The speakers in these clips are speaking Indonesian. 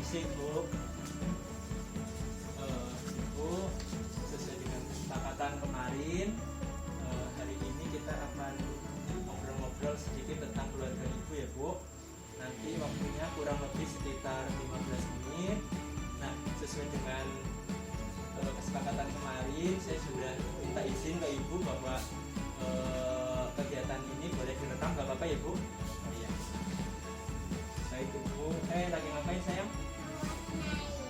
permisi Bu. Ibu, sesuai dengan kesepakatan kemarin, hari ini kita akan ngobrol-ngobrol sedikit tentang keluarga Ibu ya Bu. Nanti waktunya kurang lebih sekitar 15 menit. Nah, sesuai dengan kesepakatan kemarin, saya sudah minta izin ke Ibu bahwa kegiatan ini boleh direkam, nggak apa-apa ya Bu? Oh iya. Baik Ibu, lagi ngapain sayang?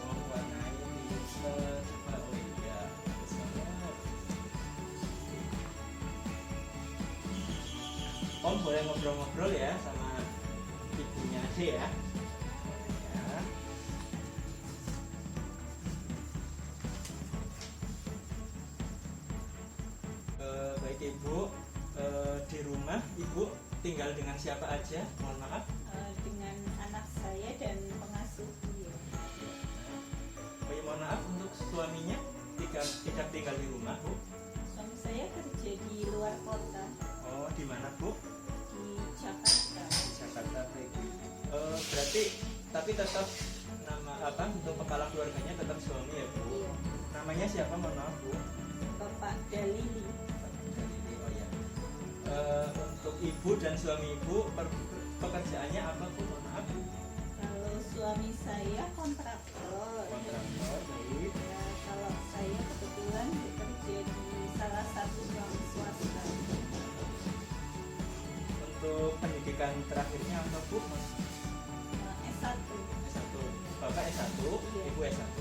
Oh, warnain t-shirt. Oh iya, bagus banget. Om boleh ngobrol-ngobrol ya sama ibunya aja ya. Ya. Baik Ibu, di rumah Ibu tinggal dengan siapa aja? Mohon maaf. Dengan anak saya dan pengasuh beliau. Oh iya, mohon maaf, untuk suaminya tidak tinggal di rumah Bu? Suami saya kerja di luar kota, Oh, di mana Bu? di Jakarta. Di Jakarta. Baik. Berarti tapi tetap nama apa untuk kepala keluarganya tetap suami ya Bu? Iya. Namanya siapa mohon maaf Bu? Bapak Dalili. Oh ya. Untuk ibu dan suami ibu pekerjaannya apa Bu? Mohon maaf. Kalau suami saya kontraktor. Kontraktor. Baik. Ya, kalau saya kebetulan bekerja di salah satu bank swasta. Untuk pendidikan terakhirnya apa Bu? S1. S1. Bapak S1, Iya. Ibu S1.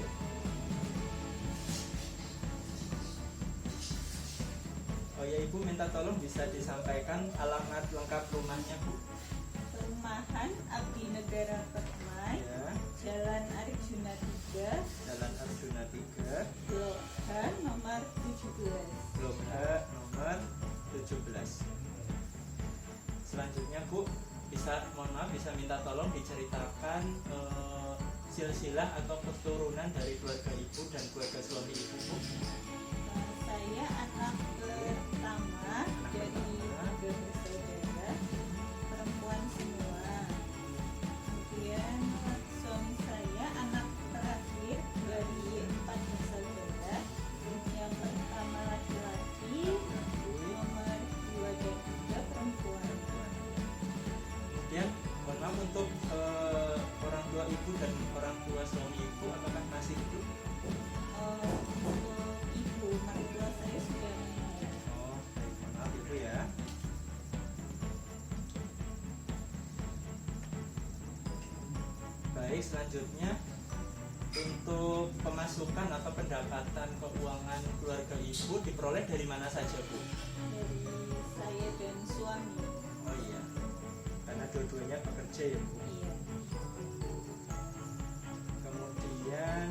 Oh ya, Ibu minta tolong bisa disampaikan alamat lengkap rumahnya Bu. Perumahan Abdi Negara Permai, Ya, Jalan Arjuna 3, Jalan Arjuna 3, Blok H nomor 17. Blok H nomor 17. Selanjutnya Bu, mohon maaf bisa minta tolong diceritakan silsilah atau keturunan dari keluarga Ibu dan keluarga suami Ibu Bu. Saya anak pertama dari 3 bersaudara, perempuan semua. Kemudian suami saya anak terakhir dari 4 bersaudara. Yang pertama laki-laki, nomor 2 dan 3 perempuan. Kemudian mohon maaf untuk orang tua Ibu dan orang tua suami Ibu apakah masih hidup? Untuk ibu mertua saya sudah meninggal. Oh, baik, mohon maaf Ibu ya. Baik, selanjutnya untuk pemasukan atau pendapatan keuangan keluarga Ibu diperoleh dari mana saja Bu? Dari saya dan suami. Oh iya, karena dua-duanya bekerja ya Bu. Iya. Kemudian,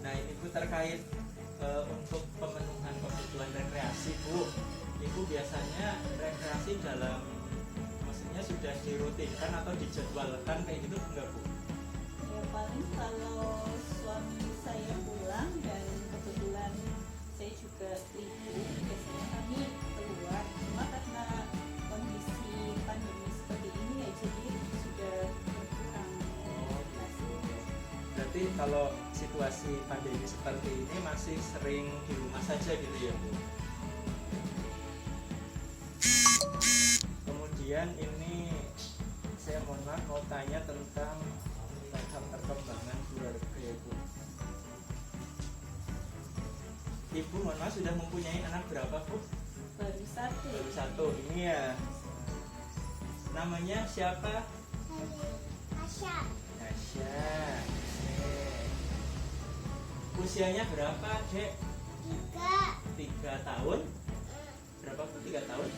nah ini Bu terkait untuk pemenuhan kebutuhan rekreasi Bu. Ibu biasanya rekreasi maksudnya sudah dirutinkan atau dijadwalkan kayak gitu enggak Bu? Ya paling kalau suami saya pulang dan kebetulan saya juga libur, biasanya kami keluar. Cuma karena kondisi pandemi seperti ini ya jadi sudah berkurang. Berarti kalau situasi pandemi seperti ini masih sering di rumah saja gitu ya Bu? Kemudian ini saya mohon maaf mau tanya tentang perkembangan keluarga ya Bu. Ibu mohon maaf sudah mempunyai anak berapa Bu? Baru satu. Baru satu, ini ya. Namanya siapa? Asya Nasya. Usianya berapa Dek? 3 3 tahun? Berapa Bu? 3 tahun?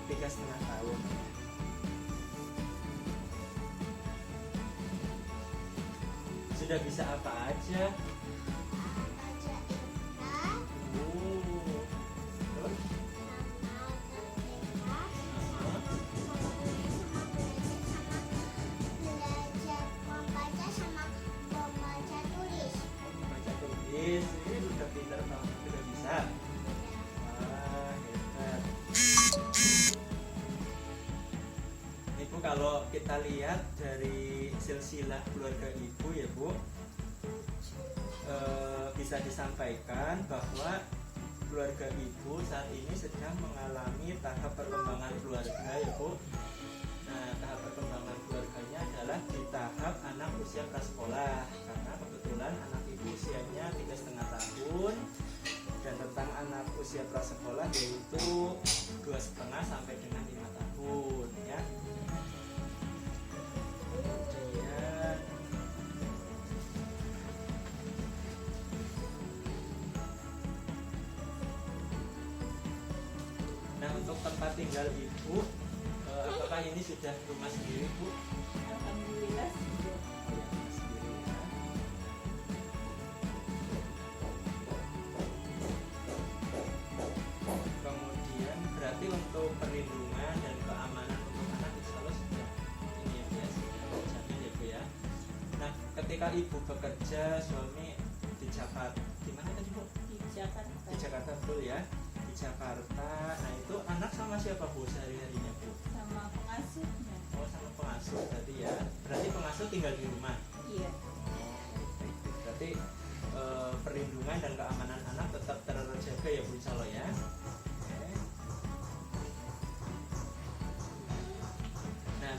3,5. 3,5 tahun. Sudah bisa apa aja? aja ikan Terus? belajar membaca sama membaca tulis. Baca tulis, ini udah pintar banget, udah bisa. Wah, hebat. Ibu kalau kita kita lihat dari silsilah keluarga ibu ya Bu, bisa disampaikan bahwa keluarga ibu saat ini sedang mengalami tahap perkembangan keluarga ya Bu. Nah, tahap perkembangan keluarganya adalah di tahap anak usia prasekolah, karena kebetulan anak ibu usianya 3,5 tahun, dan tentang anak usia prasekolah yaitu 2,5 sampai dengan 5 tahun ya. Kemudian nah, untuk tempat tinggal ibu, apakah ini sudah rumah sendiri Bu? Alhamdulillah sudah. Ya, rumah sendiri ya. Kemudian berarti untuk perlindungan dan keamanan untuk anak insya Allah sudah ini ya, sudah terjamin ya Bu ya. Nah, ketika ibu bekerja, suami di Jakarta, di mana tadi Bu? Di Jakarta. Di Jakarta betul ya, di Jakarta. Nah, itu anak sama siapa Bu sehari-harinya Bu? Sama pengasuhnya. Oh, sama pengasuh berarti ya. Berarti pengasuh tinggal di rumah. Iya. Berarti perlindungan dan keamanan anak tetap terjaga ya Bu insya Allah ya. Oke. Nah,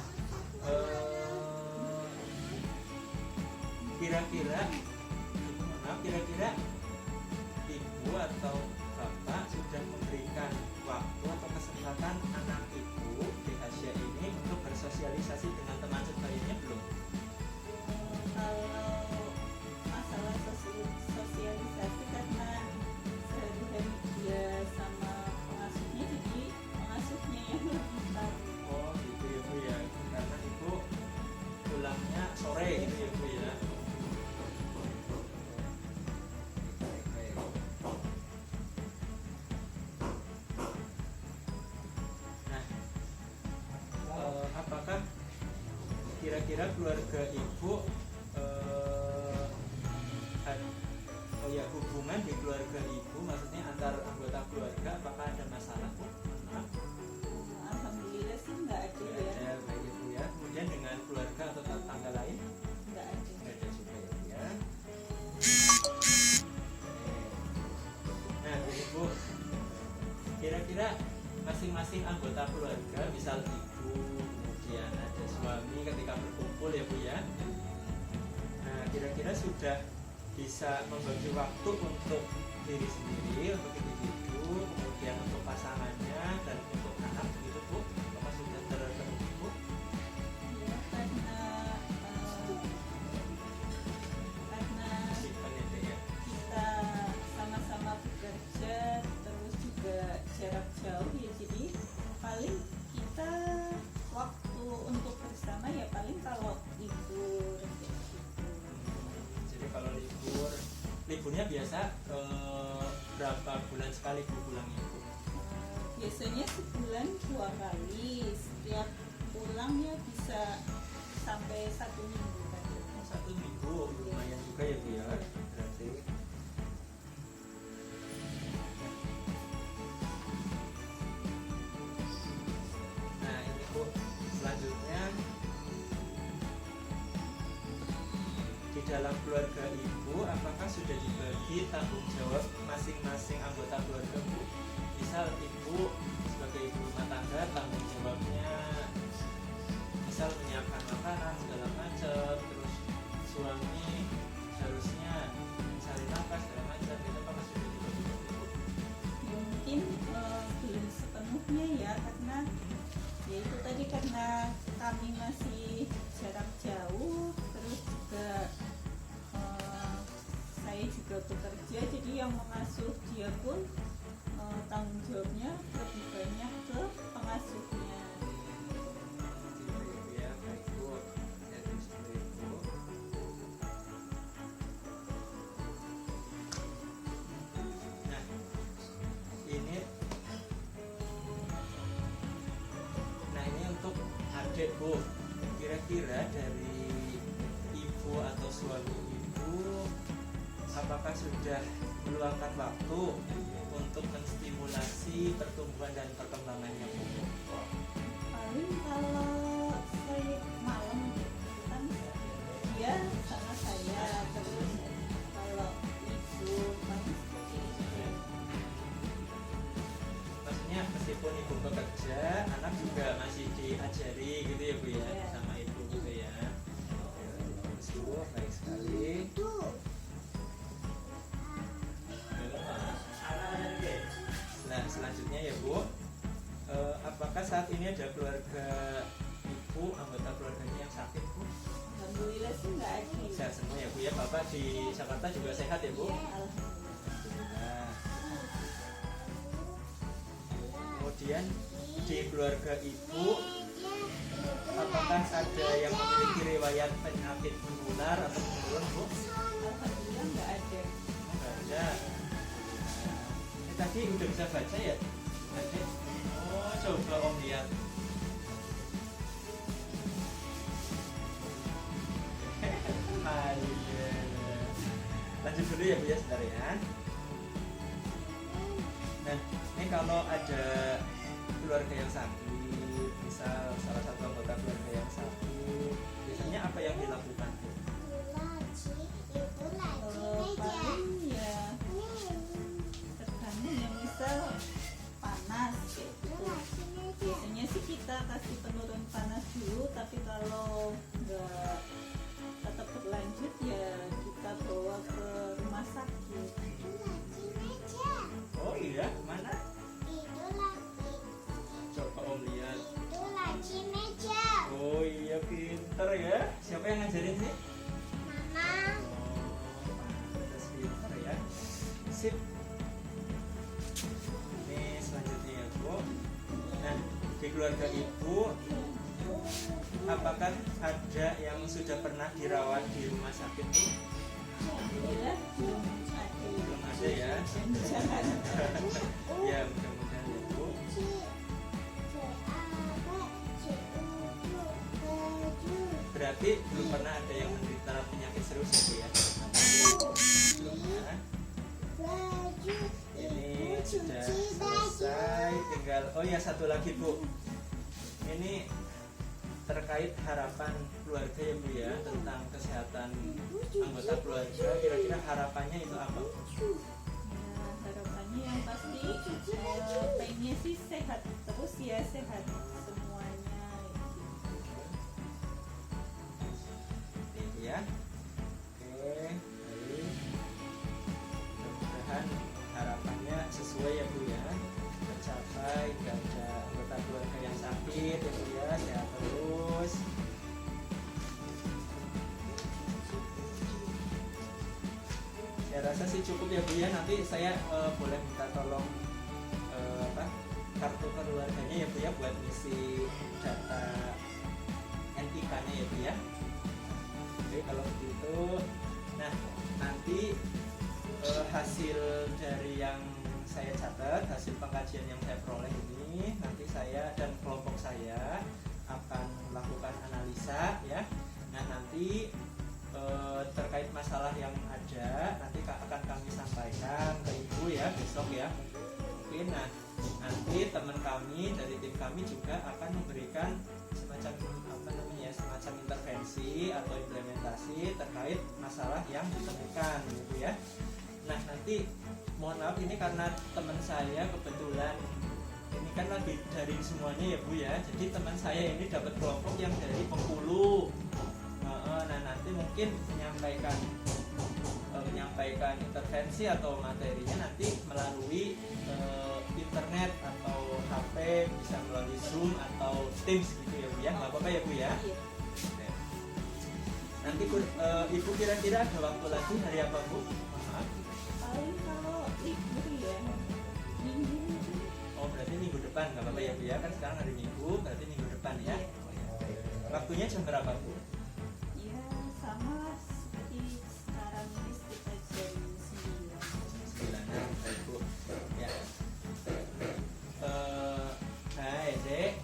kira-kira kira-kira ibu atau bapak sudah memberikan waktu atau kesempatan anak ibu di Asia ini untuk bersosialisasi dengan teman sebayanya belum? Kalau masalah sosialisasi, karena sehari-hari dia sama pengasuhnya, jadi pengasuhnya yang lebih tahu. Oh gitu ya Bu ya, karena ibu pulangnya sore gitu ya Bu ya. Nah, apakah kira-kira keluarga ibu oh ya, hubungan di keluarga ibu, maksudnya antar anggota keluarga, apakah ada masalah Bu? Nah, Alhamdulillah sih nggak ada ya. ada baik ya Bu ya. Kemudian dengan keluarga atau tetangga lain Nggak ada. nggak ada juga ya Bu ya. Nah ini Bu, kira-kira masing-masing anggota keluarga, misal ibu, kemudian ada suami, ketika berkumpul ya Bu ya. Nah kira-kira sudah bisa membagi waktu untuk diri sendiri, untuk individu, kemudian untuk pasangannya dan untuk anak begitu Bu? Apakah sudah terpenuhi Bu? Ya, karena Simpan itu ya. kita sama-sama bekerja, terus juga jarak jauh ya, jadi paling kita waktu untuk bersama ya paling kalau libur gitu. Jadi kalau liburnya biasa berapa bulan sekali Bu pulangnya Bu? Biasanya sebulan 2 kali, setiap pulang ya bisa sampai 1 minggu kan. Oh, 1 minggu, lumayan juga ya Bu ya. Berarti nah ini Bu, selanjutnya di dalam keluarga ibu, apakah sudah dibagi tanggung jawab masing-masing anggota keluarga Bu? Misal ibu sebagai ibu rumah tangga, tanggung jawabnya misal menyiapkan makanan segala macam, terus suami harusnya mencari nafkah segala macam, itu apakah sudah dibagi Bu? Ya, mungkin belum sepenuhnya ya, karena ya itu tadi, karena kami masih jarak jauh, terus juga saya juga bekerja, jadi yang mengasuh dia pun tanggung jawabnya lebih banyak ke pengasuhnya. Ya, baik Bu. Ya, terus seperti itu. Nah, ini untuk adik Bu. Kira-kira dari ibu atau suami ibu, apakah sudah meluangkan waktu untuk menstimulasi pertumbuhan dan perkembangannya Bu? Paling kalau saya meskipun ibu bekerja, anak juga masih diajari gitu ya Bu ya, Iya. sama ibu gitu ya. Terus Bu, baik sekali. Nah selanjutnya ya Bu, apakah saat ini ada keluarga ibu, anggota keluarganya yang sakit Bu? Alhamdulillah sih nggak ada. Sehat semua ya Bu ya, Bapak di Jakarta juga sehat ya Bu? Iya, alhamdulillah. Alhamdulillah. Kemudian di keluarga ibu, apakah ada yang memiliki riwayat penyakit menular atau menurun Bu? Alhamdulillah nggak ada. Enggak ada. Tadi udah bisa baca ya? Adik? Oh, coba Om lihat. Ayo. Lanjut dulu ya Bu ya, sebentar ya. Nah, ini kalau ada keluarga yang sakit, misal salah satu anggota keluarga yang sakit, biasanya apa yang dilakukan Bu? Paling ya tergantung ya, misal panas kayak gitu. Biasanya sih kita kasih penurun panas dulu, tapi kalau nggak tetap berlanjut ya kita bawa ke rumah sakit. Oh iya, mana? Coba Om lihat. Oh iya, pinter ya. Siapa yang ngajarin sih? Oh, pantas pinter ya. Sip. Ini selanjutnya ya Bu. Nah, di keluarga ibu, apakah ada yang sudah pernah dirawat di rumah sakit Bu? Alhamdulillah belum ada. Belum ada ya. Jangan. Ya, mudah-mudahan ya Bu. Berarti belum pernah ada yang menderita penyakit serius ya Bu ya? Belum ya. Ini sudah selesai, tinggal oh ya satu lagi Bu, ini terkait harapan keluarga ya Bu ya, tentang kesehatan anggota keluarga, kira-kira harapannya itu apa? Ya, harapannya yang pasti pengennya sih sehat terus ya, sehat semuanya gitu. Ini ya, oke, baik, mudah-mudahan harapannya sesuai ya Bu ya, tercapai, gak ada anggota keluarga yang sakit ya Bu ya, sehat terus. Saya rasa sih cukup ya Bu ya, nanti saya boleh minta tolong kartu keluarganya ya Bu ya, buat ngisi data NIK-nya ya Bu ya. Oke kalau begitu, nah nanti hasil dari yang saya catat, hasil pengkajian yang saya peroleh ini, nanti saya dan kelompok saya akan melakukan analisa ya. Nah nanti terkait masalah yang ada nanti akan kami sampaikan ke Ibu ya besok ya mungkin. Nah nanti teman kami dari tim kami juga akan memberikan semacam semacam intervensi atau implementasi terkait masalah yang ditemukan gitu ya. Nah nanti mohon maaf ini karena teman saya kebetulan ini kan lagi daring semuanya ya Bu ya, jadi teman saya ini dapat kelompok yang dari Bengkulu. Nah nanti mungkin menyampaikan intervensi atau materinya nanti melalui internet atau HP, bisa melalui Zoom atau Teams gitu ya Bu ya, nggak apa-apa ya Bu ya. Iya. Oke. Nanti Ibu kira-kira ada waktu lagi hari apa Bu? Maaf. Paling kalau libur ya minggu. Oh berarti minggu depan nggak apa-apa ya Bu ya, kan sekarang hari Minggu berarti minggu depan ya. Waktunya jam berapa Bu? Ya sama seperti sekarang ini sekitar jam 9. 9 baik Bu ya. Hai Dek,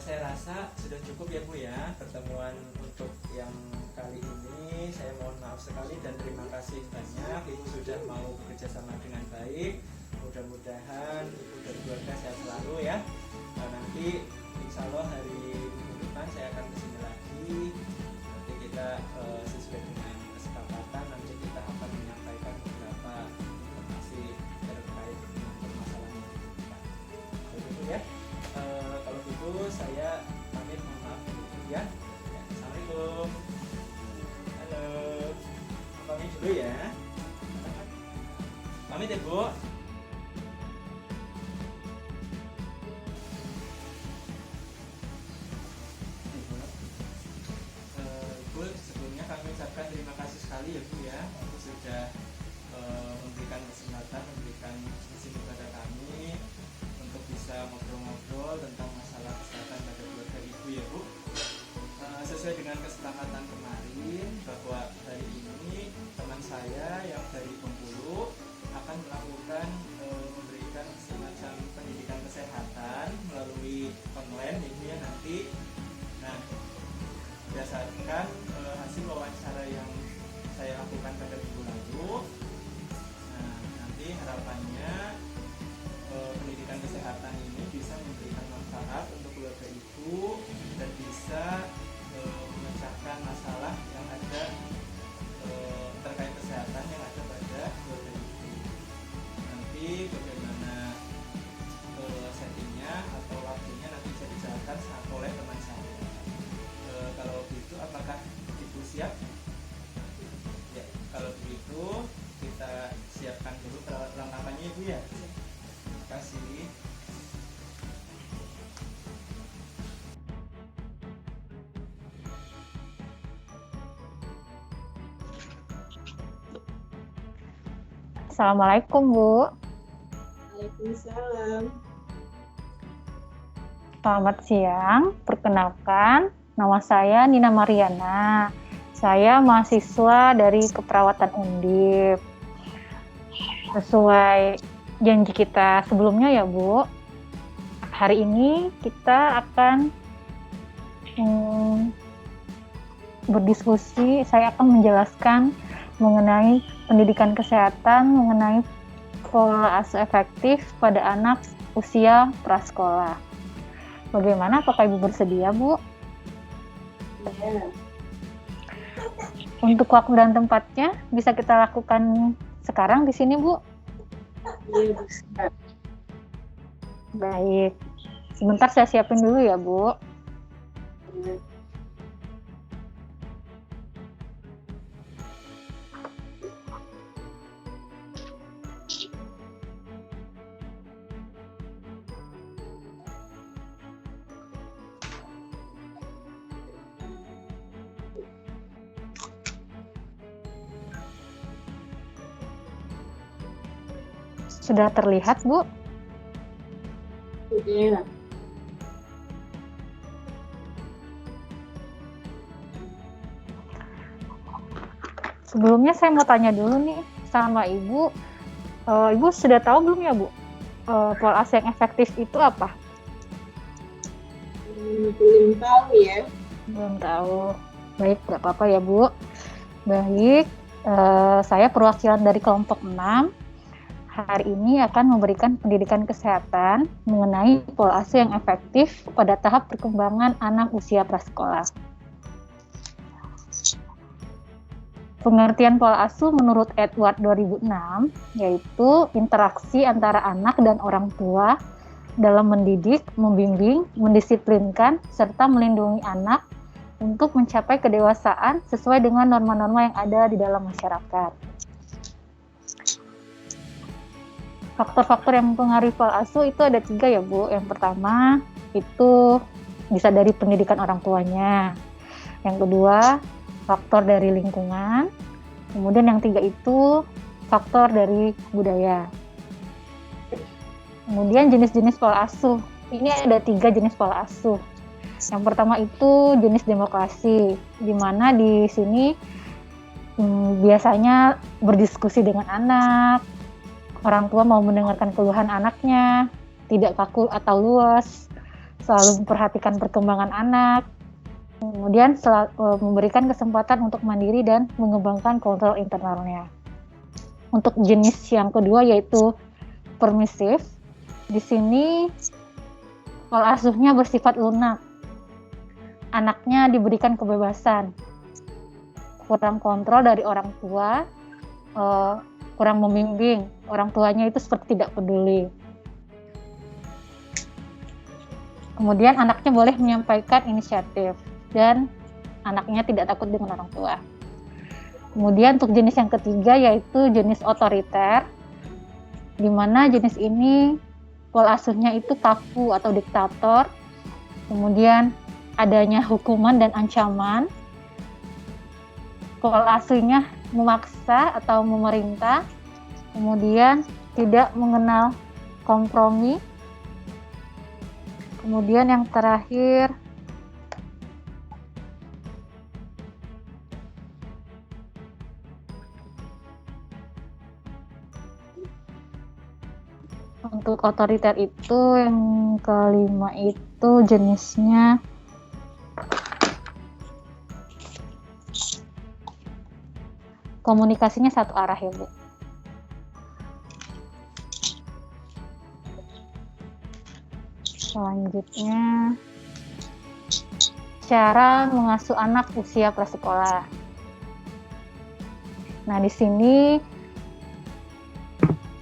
saya rasa sudah cukup ya Bu ya pertemuan untuk yang kali ini. Saya mohon maaf sekali dan terima kasih banyak Ibu sudah mau bekerja sama dengan baik. Mudah-mudahan Ibu dan keluarga sehat selalu ya. Nah, nanti insya Allah hari minggu depan saya akan kesini lagi. Nanti kita sesuai dengan kesepakatan, nanti kita akan menyampaikan beberapa informasi terkait dengan permasalahan yang kita. itu saya pamit, mohon maaf dulu ya. Ya, assalamualaikum. Halo, pamit dulu ya. Pamit ya Bu. Bu, sebelumnya kami ucapkan terima kasih sekali ya Bu ya, untuk sudah memberikan kesempatan, memberikan izin kepada kami untuk bisa ngobrol-ngobrol tentang masalah kesehatan pada keluarga Ibu ya Bu. Sesuai dengan kesepakatan kemarin bahwa hari ini teman saya yang dari Bengkulu akan melakukan memberikan semacam pendidikan kesehatan melalui online ini ya nanti. Nah, berdasarkan hasil wawancara yang saya lakukan pada minggu lalu, nah nanti harapannya pendidikan kesehatan ini bisa memberikan manfaat untuk keluarga Ibu dan bisa memecahkan masalah yang ada terkait kesehatan yang ada pada keluarga Ibu. Nanti bagaimana settingnya atau waktunya nanti bisa dijelaskan oleh teman saya. Kalau begitu apakah Ibu siap? Ya, kalau begitu kita siapkan dulu perlengkapannya Ibu ya. Terima kasih. Assalamualaikum Bu. Waalaikumsalam. Selamat siang. Perkenalkan, nama saya Nina Mariana. Saya mahasiswa dari Keperawatan Undip. Sesuai janji kita sebelumnya ya Bu, hari ini kita akan berdiskusi. Saya akan menjelaskan mengenai pendidikan kesehatan, mengenai pola asuh efektif pada anak usia prasekolah. Bagaimana? Apakah Ibu bersedia, Bu? Ya. Untuk waktu dan tempatnya bisa kita lakukan sekarang di sini, Bu? Iya, bisa. Baik. Sebentar saya siapin dulu ya, Bu. Ya. Sudah terlihat, Bu? Iya. Sebelumnya saya mau tanya dulu nih sama Ibu. Ibu sudah tahu belum ya, Bu? Pola asuh yang efektif itu apa? Belum tahu ya. Belum tahu. Baik, nggak apa-apa ya, Bu. Baik, saya perwakilan dari kelompok 6. Hari ini akan memberikan pendidikan kesehatan mengenai pola asuh yang efektif pada tahap perkembangan anak usia prasekolah. Pengertian pola asuh menurut Edward 2006 yaitu interaksi antara anak dan orang tua dalam mendidik, membimbing, mendisiplinkan, serta melindungi anak untuk mencapai kedewasaan sesuai dengan norma-norma yang ada di dalam masyarakat. Faktor-faktor yang mempengaruhi pola asuh itu ada 3 ya, Bu. Yang pertama itu bisa dari pendidikan orang tuanya. Yang kedua, faktor dari lingkungan. Kemudian yang 3 itu faktor dari budaya. Kemudian jenis-jenis pola asuh. Ini ada 3 jenis pola asuh. Yang pertama itu jenis demokrasi, di mana di sini biasanya berdiskusi dengan anak. Orang tua mau mendengarkan keluhan anaknya, tidak kaku atau luas, selalu memperhatikan perkembangan anak, kemudian memberikan kesempatan untuk mandiri dan mengembangkan kontrol internalnya. Untuk jenis yang kedua yaitu permisif, di sini pola asuhnya bersifat lunak, anaknya diberikan kebebasan, kurang kontrol dari orang tua, kurang membimbing, orang tuanya itu seperti tidak peduli. Kemudian anaknya boleh menyampaikan inisiatif dan anaknya tidak takut dengan orang tua. Kemudian untuk jenis yang ketiga yaitu jenis otoriter, di mana jenis ini pola asuhnya itu kaku atau diktator. Kemudian adanya hukuman dan ancaman. Pola asuhnya memaksa atau memerintah. Kemudian tidak mengenal kompromi. Kemudian yang terakhir untuk otoriter itu yang kelima itu jenisnya komunikasinya satu arah ya Bu. Selanjutnya cara mengasuh anak usia prasekolah. Nah di sini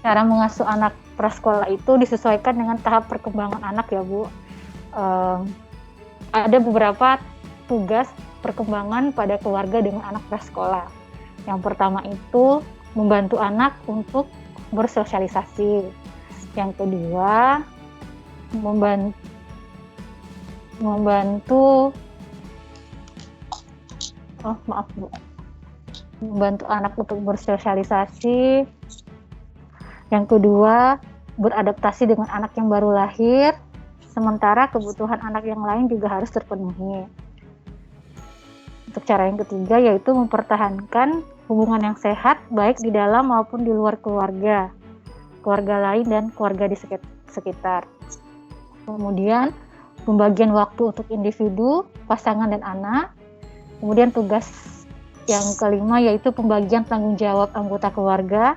cara mengasuh anak prasekolah itu disesuaikan dengan tahap perkembangan anak ya Bu. Ada beberapa tugas perkembangan pada keluarga dengan anak prasekolah. Yang pertama itu membantu anak untuk bersosialisasi. Yang kedua membantu anak untuk bersosialisasi. Yang kedua, beradaptasi dengan anak yang baru lahir, sementara kebutuhan anak yang lain juga harus terpenuhi. Untuk cara yang ketiga yaitu mempertahankan hubungan yang sehat baik di dalam maupun di luar keluarga lain dan keluarga di sekitar. Kemudian pembagian waktu untuk individu, pasangan dan anak. Kemudian tugas yang kelima yaitu pembagian tanggung jawab anggota keluarga.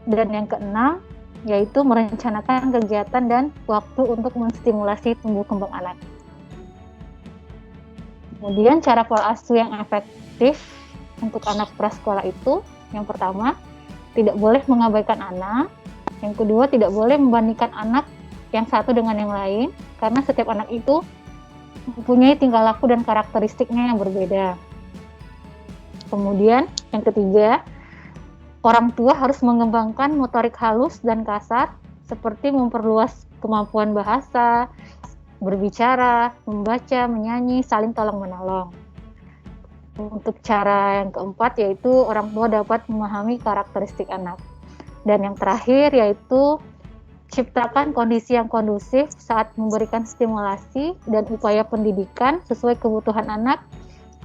Dan yang keenam yaitu merencanakan kegiatan dan waktu untuk menstimulasi tumbuh kembang anak. Kemudian cara pola asuh yang efektif untuk anak prasekolah itu, yang pertama, tidak boleh mengabaikan anak. Yang kedua, tidak boleh membandingkan anak yang satu dengan yang lain, karena setiap anak itu mempunyai tingkah laku dan karakteristiknya yang berbeda. Kemudian, yang ketiga, orang tua harus mengembangkan motorik halus dan kasar, seperti memperluas kemampuan bahasa, berbicara, membaca, menyanyi, saling tolong-menolong. Untuk cara yang keempat, yaitu orang tua dapat memahami karakteristik anak. Dan yang terakhir, yaitu ciptakan kondisi yang kondusif saat memberikan stimulasi dan upaya pendidikan sesuai kebutuhan anak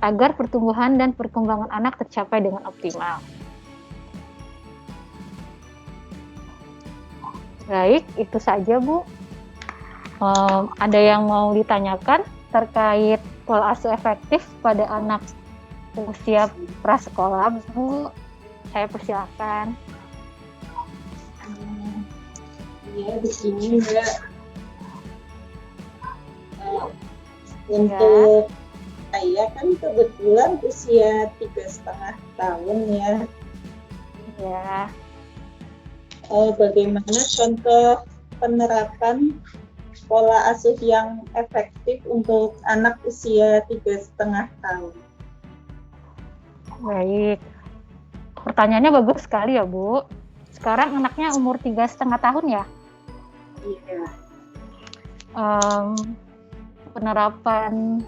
agar pertumbuhan dan perkembangan anak tercapai dengan optimal. Baik, itu saja Bu. Ada yang mau ditanyakan terkait pola asuh efektif pada anak usia prasekolah, Bu? Saya persilakan. Ya, di sini Mbak. Untuk saya kan kebetulan usia 3,5 tahun ya. Ya. Bagaimana contoh penerapan pola asuh yang efektif untuk anak usia 3,5 tahun? Baik. Pertanyaannya bagus sekali ya, Bu. Sekarang anaknya umur 3,5 tahun ya? Iya. Penerapan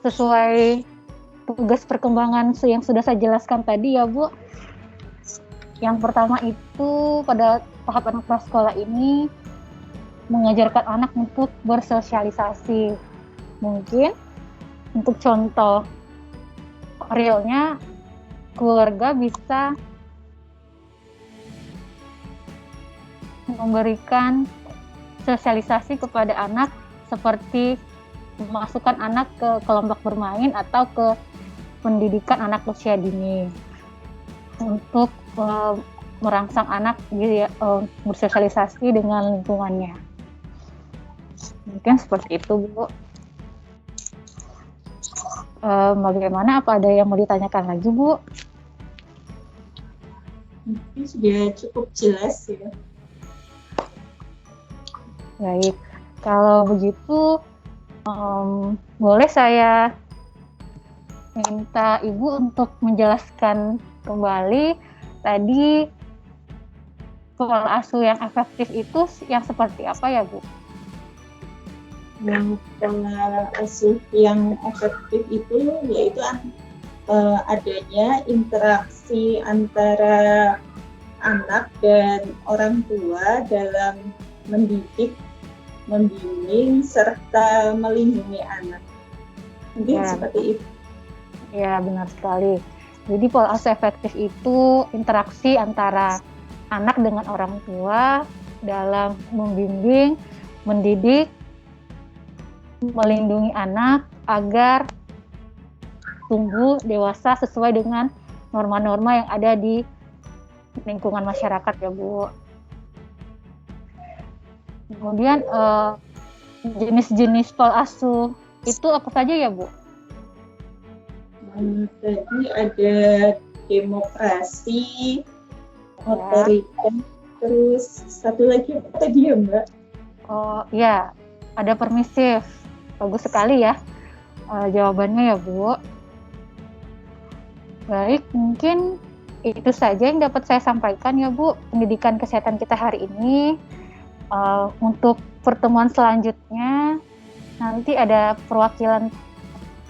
sesuai tugas perkembangan yang sudah saya jelaskan tadi ya, Bu. Yang pertama itu pada tahap anak prasekolah ini mengajarkan anak untuk bersosialisasi. Mungkin untuk contoh realnya, keluarga bisa memberikan sosialisasi kepada anak seperti memasukkan anak ke kelompok bermain atau ke pendidikan anak usia dini untuk merangsang anak bersosialisasi dengan lingkungannya. Mungkin seperti itu, Bu. Bagaimana? Apa ada yang mau ditanyakan lagi, Bu? Mungkin sudah cukup jelas ya. Baik. Kalau begitu, boleh saya minta Ibu untuk menjelaskan kembali tadi pola asuh yang efektif itu yang seperti apa ya, Bu? Yang pola asuh yang efektif itu yaitu adanya interaksi antara anak dan orang tua dalam mendidik, membimbing, serta melindungi anak. Mungkin seperti itu. Ya, benar sekali. Jadi pola asuh efektif itu interaksi antara anak dengan orang tua dalam membimbing, mendidik, melindungi anak agar tumbuh dewasa sesuai dengan norma-norma yang ada di lingkungan masyarakat ya, Bu. Kemudian jenis-jenis pola asuh itu apa saja ya, Bu? Tadi ada demokrasi, otoriter, terus satu lagi apa tadi ya, Mbak? Oh ya, ada permisif. Bagus sekali ya jawabannya ya, Bu. Baik, mungkin itu saja yang dapat saya sampaikan ya, Bu. Pendidikan kesehatan kita hari ini. Untuk pertemuan selanjutnya, nanti ada perwakilan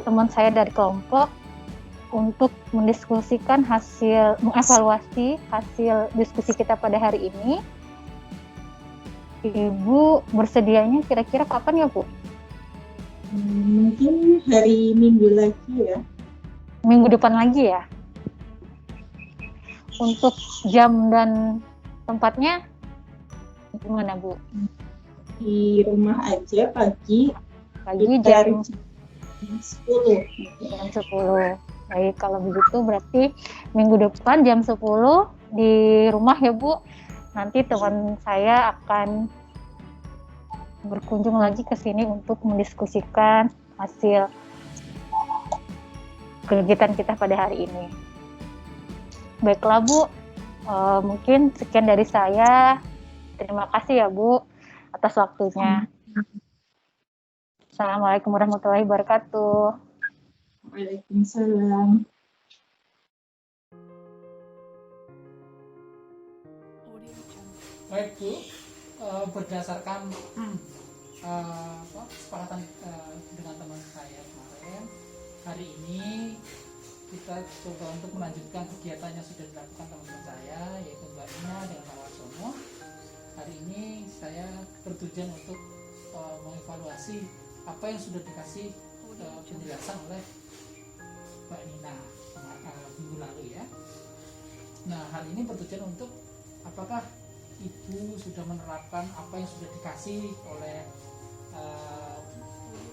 teman saya dari kelompok untuk mendiskusikan mengevaluasi hasil diskusi kita pada hari ini. Ibu bersedianya kira-kira kapan ya, Bu? Mungkin hari Minggu lagi ya. Minggu depan lagi ya? Untuk jam dan tempatnya gimana, Bu? Di rumah aja pagi jam 10. Jam 10. Baik, kalau begitu berarti minggu depan jam 10 di rumah ya, Bu. Nanti teman saya akan berkunjung lagi ke sini untuk mendiskusikan hasil kegiatan kita pada hari ini. Baiklah, Bu. Mungkin sekian dari saya. Terima kasih ya, Bu, atas waktunya. Assalamualaikum warahmatullahi wabarakatuh. Waalaikumsalam. Baik, Bu, berdasarkan kesepakatan dengan teman saya kemarin, hari ini kita coba untuk melanjutkan kegiatan yang sudah dilakukan teman-teman saya, yaitu Mbak Ina dengan Pak Warsono. Hari ini saya bertujuan untuk mengevaluasi apa yang sudah dikasih penjelasan oleh Mbak Nina minggu lalu ya. Nah, hal ini bertujuan untuk apakah Ibu sudah menerapkan apa yang sudah dikasih oleh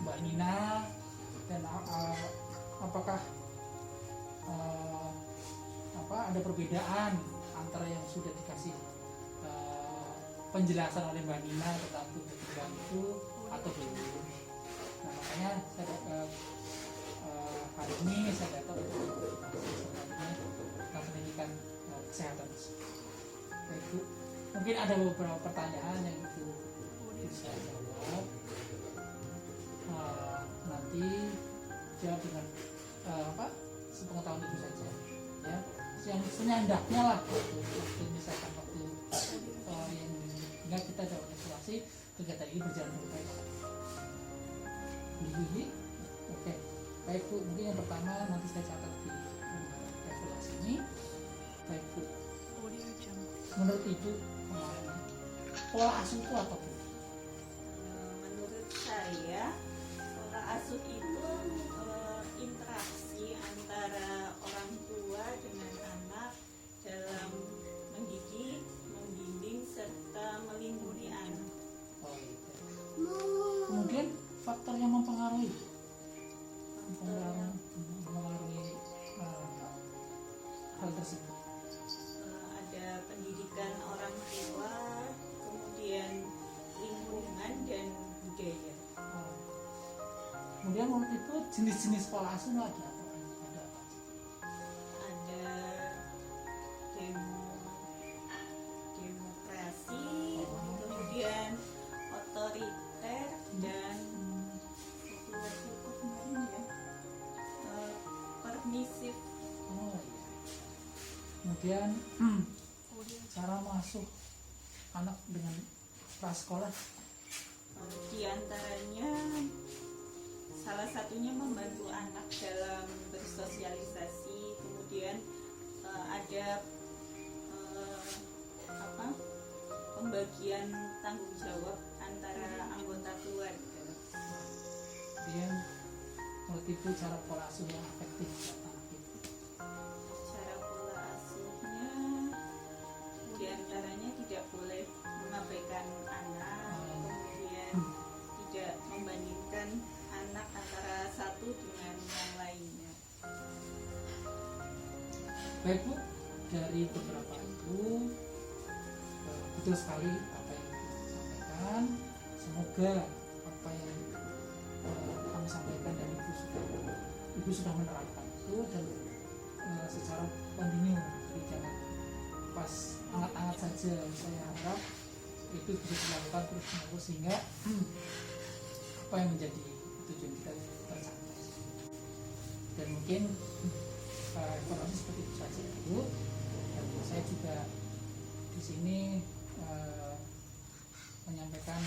Mbak Nina, dan apakah ada perbedaan antara yang sudah dikasih penjelasan oleh Mbak Nina tentang tumbuh itu atau belum. Nah, makanya saya hari ini saya datang untuk tentang pendidikan kesehatan. Baik, Bu, mungkin ada beberapa pertanyaan yang Ibu bisa jawab. Nanti jawab dengan sepengetahuan Ibu saja ya, yang senyandaknya lah waktu misalkan waktu yang hingga kita dapat evaluasi kegiatan ini berjalan dengan baik. Oke, baik, Bu, mungkin yang pertama nanti saya catat di evaluasi ini. Baik, Bu, menurut Ibu pola asuh itu apa, Bu? Menurut saya pola asuh itu interaksi antara orang tua dengan anak dalam mendidik, membimbing, serta melindungi anak. Oh, gitu. Kemudian faktor yang mempengaruhi hal tersebut. Ada pendidikan orang tua, kemudian lingkungan dan budaya. Kemudian menurut itu jenis-jenis pola asuh ada apa? Ada demokrasi, kemudian otoriter, Kemudian cara mengasuh anak dengan prasekolah. Di antaranya salah satunya membantu anak dalam bersosialisasi, kemudian ada pembagian tanggung jawab antara anggota keluarga. Kemudian menurut Ibu cara pola asuh yang efektif buat anak itu. Cara pola asuhnya di antaranya tidak boleh mengabaikan anak, kemudian tidak membandingkan anak antara satu dengan yang lainnya. Baik Bu, dari beberapa itu betul sekali apa yang Ibu sampaikan. Semoga apa yang kami sampaikan dan Ibu sudah menerapkan itu dan secara kontinu, jadi jangan pas hangat-hangat saja. Saya harap itu bisa dilakukan terus-menerus sehingga apa yang menjadi tujuan kita tercapai. Dan mungkin informasi seperti itu saja Bu. Dan saya juga di sini menyampaikan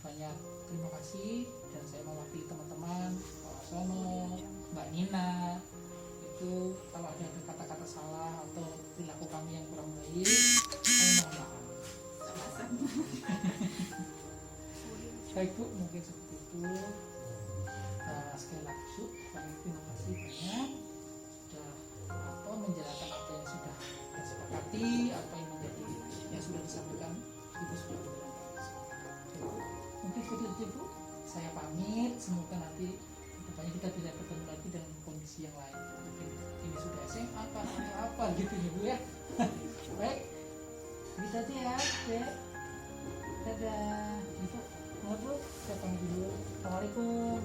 banyak terima kasih, dan saya mewakili teman-teman Pak Sono, Mbak Nina. Itu kalau ada kata-kata salah atau perilaku kami yang kurang baik, kami mohon maaf. Sama-sama. Baik Bu, mungkin seperti itu. Sekali lagi Bu, terima kasih banyak sudah menjelaskan apa yang sudah kita sepakati, apa yang menjadi yang sudah disampaikan Ibu sudah menjelaskan. Mungkin seperti itu Bu, saya pamit. Semoga nanti kedepannya kita tidak bertemu lagi dengan kondisi yang lain. Mungkin ini sudah SMA atau apa gitu ya Bu ya. Baik, bisa aja ya Dek. Dadah. Ibu, mohon Bu, saya pamit dulu. Assalamualaikum.